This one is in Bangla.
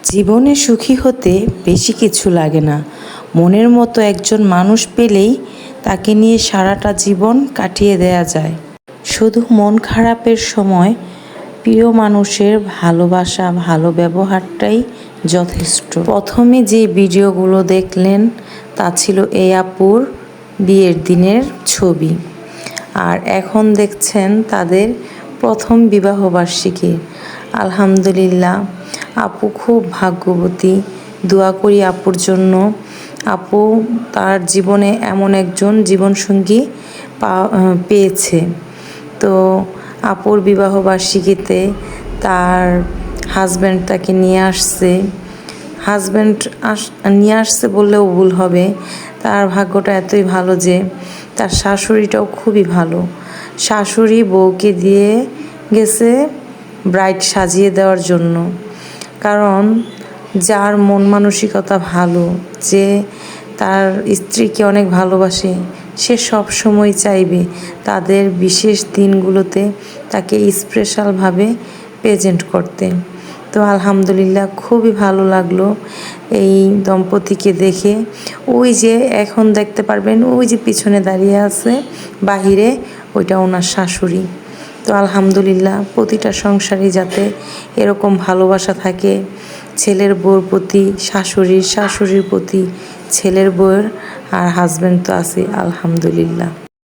জীবনে সুখী হতে বেশি কিছু লাগে না। মনের মতো একজন মানুষ পেলেই তাকে নিয়ে সারাটা জীবন কাটিয়ে দেয়া যায়। শুধু মন খারাপের সময় প্রিয় মানুষের ভালোবাসা, ভালো ব্যবহারটাই যথেষ্ট। প্রথমে যে ভিডিওগুলো দেখলেন তা ছিল এই আপুর বিয়ের দিনের ছবি। আর এখন দেখছেন তাদের প্রথম বিবাহবার্ষিকী। আলহামদুলিল্লাহ, আপু খুব ভাগ্যবতী। দোয়া করি আপুর জন্য। আপু তার জীবনে এমন একজন জীবনসঙ্গী পেয়েছে। তো আপুর বিবাহবার্ষিকীতে তার হাজব্যান্ড তাকে নিয়ে আসছে। নিয়ে আসছে বললেও ভুল হবে। তার ভাগ্যটা এতই ভালো যে তার শাশুড়িটাও খুবই ভালো। শাশুড়ি বউকে দিয়ে গেছে ব্রাইড সাজিয়ে দেওয়ার জন্য। কারণ যার মন মানসিকতা ভালো, যে তার স্ত্রীকে অনেক ভালোবাসে, সে সব সময় চাইবে তাদের বিশেষ দিনগুলোতে তাকে স্পেশালভাবে প্রেজেন্ট করতে। তো আলহামদুলিল্লাহ, খুবই ভালো লাগলো এই দম্পতিকে দেখে। ওই যে এখন দেখতে পারবেন, ওই যে পিছনে দাঁড়িয়ে আছে বাহিরে, ওইটা ওনার শাশুড়ি। তো আলহামদুলিল্লাহ, প্রতিটা সংসারই যাতে এরকম ভালোবাসা থাকে, ছেলের বউর প্রতি শাশুড়ির, শাশুড়ির প্রতি ছেলের বউয়ের, আর হাজব্যান্ড তো আছে আলহামদুলিল্লাহ।